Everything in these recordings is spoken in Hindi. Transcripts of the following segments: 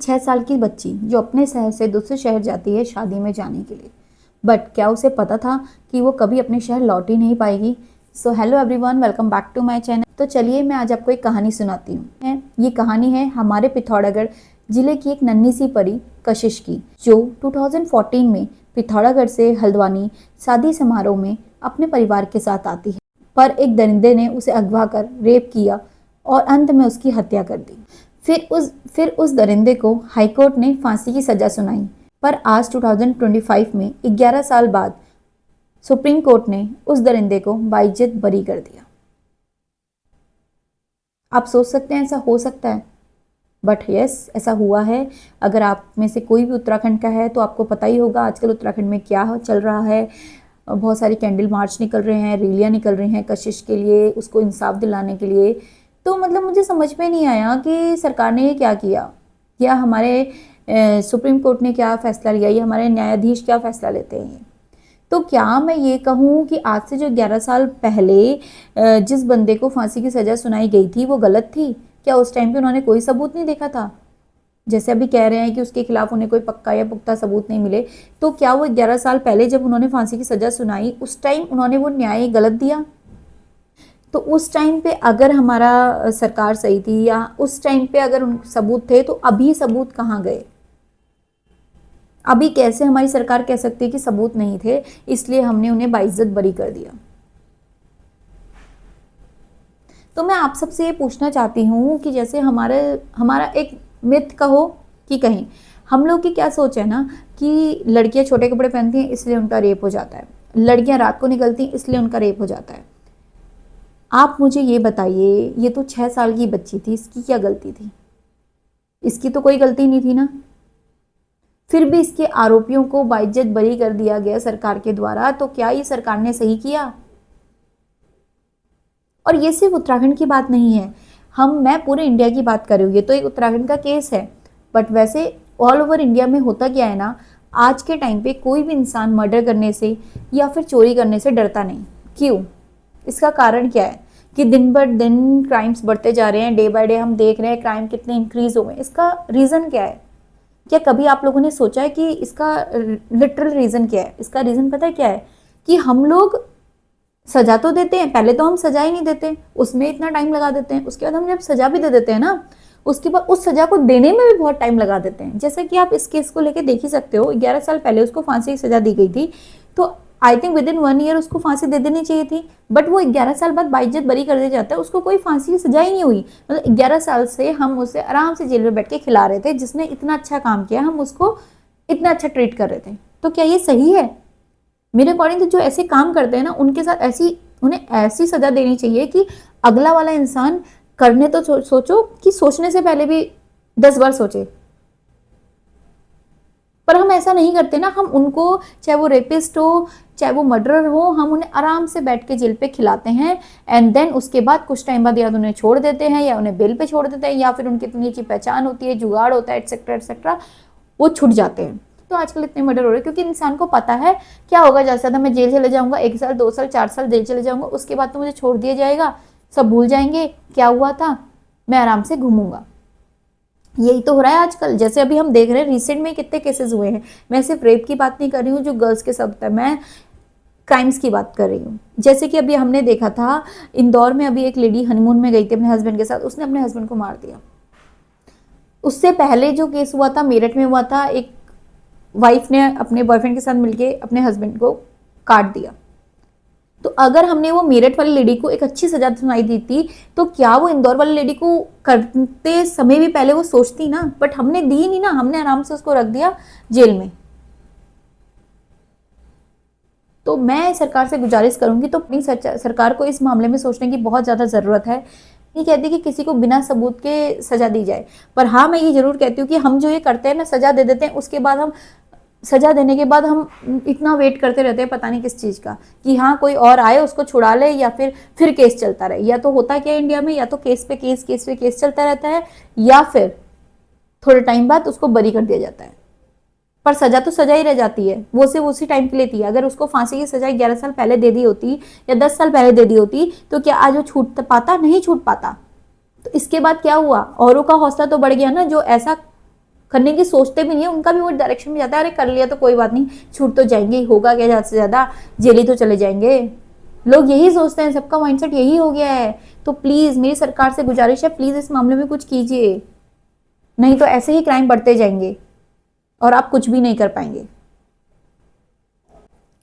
6 साल की बच्ची जो अपने शहर से दूसरे शहर जाती है शादी में जाने के लिए, बट क्या उसे पता था कि वो कभी अपने शहर लौट ही नहीं पाएगी। So hello everyone, welcome back to my channel. तो चलिए मैं आज आपको एक कहानी सुनाती हूँ। ये कहानी है हमारे पिथौरागढ़ जिले की एक नन्ही सी परी कशिश की, जो 2014 में पिथौरागढ़ से हल्द्वानी शादी समारोह में अपने परिवार के साथ आती है, पर एक दरिंदे ने उसे अगवा कर रेप किया और अंत में उसकी हत्या कर दी। फिर उस दरिंदे को हाईकोर्ट ने फांसी की सजा सुनाई, पर आज 2025 में 11 साल बाद सुप्रीम कोर्ट ने उस दरिंदे को बाइज्जत बरी कर दिया। आप सोच सकते हैं ऐसा हो सकता है, बट यस, ऐसा हुआ है। अगर आप में से कोई भी उत्तराखंड का है तो आपको पता ही होगा आजकल उत्तराखंड में क्या चल रहा है। बहुत सारी कैंडल मार्च निकल रहे हैं, रैलियां निकल रही हैं कशिश के लिए, उसको इंसाफ दिलाने के लिए। तो मतलब मुझे समझ में नहीं आया कि सरकार ने ये क्या किया, या हमारे सुप्रीम कोर्ट ने क्या फैसला लिया, या हमारे न्यायाधीश क्या फैसला लेते हैं। तो क्या मैं ये कहूँ कि आज से जो 11 साल पहले जिस बंदे को फांसी की सज़ा सुनाई गई थी वो गलत थी? क्या उस टाइम पे उन्होंने कोई सबूत नहीं देखा था? जैसे अभी कह रहे हैं कि उसके खिलाफ उन्हें कोई पक्का या पुख्ता सबूत नहीं मिले, तो क्या वो 11 साल पहले जब उन्होंने फांसी की सज़ा सुनाई उस टाइम उन्होंने वो न्याय गलत दिया? तो उस टाइम पे अगर हमारा सरकार सही थी, या उस टाइम पे अगर उन सबूत थे, तो अभी सबूत कहाँ गए? अभी कैसे हमारी सरकार कह सकती है कि सबूत नहीं थे इसलिए हमने उन्हें बाइज्जत बरी कर दिया? तो मैं आप सबसे ये पूछना चाहती हूँ कि जैसे हमारा एक मिथ कहो कि कहें, हम लोग की क्या सोच है ना कि लड़कियां छोटे कपड़े पहनती हैं इसलिए उनका रेप हो जाता है, लड़कियां रात को निकलती हैं इसलिए उनका रेप हो जाता है। आप मुझे ये बताइए, ये तो 6 साल की बच्ची थी, इसकी क्या गलती थी? इसकी तो कोई गलती नहीं थी ना। फिर भी इसके आरोपियों को बाइज्जत बरी कर दिया गया सरकार के द्वारा। तो क्या ये सरकार ने सही किया? और ये सिर्फ उत्तराखंड की बात नहीं है, मैं पूरे इंडिया की बात कर रही हूँ। ये तो एक उत्तराखंड का केस है, बट वैसे ऑल ओवर इंडिया में होता क्या है ना, आज के टाइम पे कोई भी इंसान मर्डर करने से या फिर चोरी करने से डरता नहीं। क्यों? इसका कारण क्या है कि दिन ब दिन क्राइम्स बढ़ते जा रहे हैं, डे बाय डे हम देख रहे हैं क्राइम कितने इंक्रीज हो गए। इसका रीज़न क्या है? क्या कभी आप लोगों ने सोचा है कि इसका लिटरल रीज़न क्या है? इसका रीज़न पता है क्या है? कि हम लोग सजा तो देते हैं, पहले तो हम सजा ही नहीं देते, उसमें इतना टाइम लगा देते हैं। उसके बाद हम जब सजा भी दे देते हैं ना, उसके बाद उस सजा को देने में भी बहुत टाइम लगा देते हैं। जैसे कि आप इस केस को लेके देख ही सकते हो, 11 साल पहले उसको फांसी की सजा दी गई थी, तो I think with in 1 year उसको फांसी दे देनी चाहिए थी, बट वो 11 साल बाद बाइज्जत बरी कर दिया जाता है। उसको कोई फांसी की सजा ही नहीं हुई। मतलब 11 साल से हम उसे आराम से जेल में बैठ के खिला रहे थे, जिसने इतना अच्छा काम किया हम उसको इतना अच्छा ट्रीट कर रहे थे। तो क्या ये सही है? मेरे अकॉर्डिंग तो जो ऐसे काम करते हैं ना, उनके साथ उन्हें ऐसी सजा देनी चाहिए कि अगला वाला इंसान करने तो सोचो कि सोचने से पहले भी 10 बार सोचे। पर हम ऐसा नहीं करते ना, हम उनको, चाहे वो रेपिस्ट हो चाहे वो मर्डरर हो, हम उन्हें आराम से बैठ के जेल पे खिलाते हैं, एंड देन उसके बाद कुछ टाइम बाद या तो उन्हें छोड़ देते हैं, या उन्हें बेल पे छोड़ देते हैं, या फिर उनकी इतनी अच्छी पहचान होती है, जुगाड़ होता है, एटसेट्रा एटसेट्रा, वो छूट जाते हैं। तो आजकल इतने मर्डर हो रहे हैं क्योंकि इंसान को पता है क्या होगा। ज़्यादा से ज़्यादा मैं जेल चले जाऊंगा, 1 साल 2 साल 4 साल जेल चले जाऊंगा, उसके बाद तो मुझे छोड़ दिया जाएगा, सब भूल जाएंगे क्या हुआ था, मैं आराम से घूमूंगा। यही तो हो रहा है आजकल। जैसे अभी हम देख रहे हैं रिसेंट में कितने केसेस हुए हैं। मैं सिर्फ रेप की बात नहीं कर रही हूँ जो गर्ल्स के साथ है, मैं क्राइम्स की बात कर रही हूँ। जैसे कि अभी हमने देखा था इंदौर में, अभी एक लेडी हनीमून में गई थी अपने हस्बैंड के साथ, उसने अपने हस्बैंड को मार दिया। उससे पहले जो केस हुआ था मेरठ में हुआ था, एक वाइफ ने अपने बॉयफ्रेंड के साथ मिलके अपने हस्बैंड को काट दिया। तो अगर हमने वो मेरठ वाली लेडी को एक अच्छी सजा सुनाई दी थी, तो क्या वो इंदौर वाली लेडी को करते समय भी पहले वो सोचती ना? बट हमने दी नहीं ना, हमने आराम से उसको रख दिया जेल में। तो मैं सरकार से गुजारिश करूंगी, तो अपनी सरकार को इस मामले में सोचने की बहुत ज़्यादा ज़रूरत है। नहीं कहती कि किसी को बिना सबूत के सजा दी जाए, पर हाँ मैं ये जरूर कहती हूँ कि हम जो ये करते हैं ना, सजा दे देते हैं, उसके बाद हम सजा देने के बाद हम इतना वेट करते रहते हैं पता नहीं किस चीज़ का, कि हाँ कोई और आए उसको छुड़ा ले, या फिर केस चलता रहे। या तो होता क्या है इंडिया में, या तो केस पे केस चलता रहता है, या फिर थोड़े टाइम बाद उसको बरी कर दिया जाता है, पर सजा तो सजा ही रह जाती है, वो सिर्फ उसी टाइम के लिए थी। अगर उसको फांसी की सजा 11 साल पहले दे दी होती या 10 साल पहले दे दी होती, तो क्या आज वो छूट पाता? नहीं छूट पाता। तो इसके बाद क्या हुआ? औरों का हौसला तो बढ़ गया ना, जो ऐसा करने की सोचते भी नहीं है, उनका भी वो डायरेक्शन में जाता है, अरे कर लिया तो कोई बात नहीं, छूट तो जाएंगे ही, होगा क्या ज़्यादा से ज़्यादा, जेल ही तो चले जाएंगे। लोग यही सोचते हैं, सबका माइंडसेट यही हो गया है। तो प्लीज़ मेरी सरकार से गुजारिश है, प्लीज़ इस मामले में कुछ कीजिए, नहीं तो ऐसे ही क्राइम बढ़ते जाएंगे और आप कुछ भी नहीं कर पाएंगे।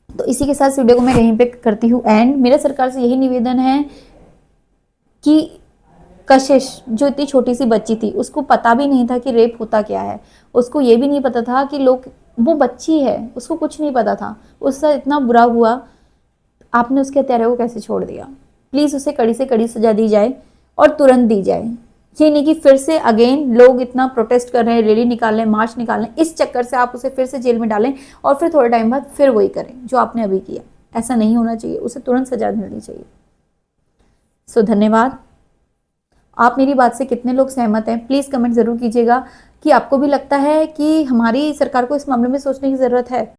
तो इसी के साथ इस वीडियो को मैं यहीं पे करती हूँ एंड। मेरा सरकार से यही निवेदन है कि कशिश जो इतनी छोटी सी बच्ची थी, उसको पता भी नहीं था कि रेप होता क्या है, उसको ये भी नहीं पता था कि लोग, वो बच्ची है, उसको कुछ नहीं पता था, उससे इतना बुरा हुआ, आपने उसके हत्यारे को कैसे छोड़ दिया। प्लीज़ उसे कड़ी से कड़ी सजा दी जाए और तुरंत दी जाए। ये नहीं कि फिर से अगेन लोग इतना प्रोटेस्ट कर रहे हैं, रैली निकाल रहे हैं, मार्च निकाल रहे हैं, इस चक्कर से आप उसे फिर से जेल में डालें और फिर थोड़े टाइम बाद फिर वही करें जो आपने अभी किया। ऐसा नहीं होना चाहिए, उसे तुरंत सजा मिलनी चाहिए। सो धन्यवाद। आप मेरी बात से कितने लोग सहमत हैं, प्लीज़ कमेंट ज़रूर कीजिएगा कि आपको भी लगता है कि हमारी सरकार को इस मामले में सोचने की ज़रूरत है।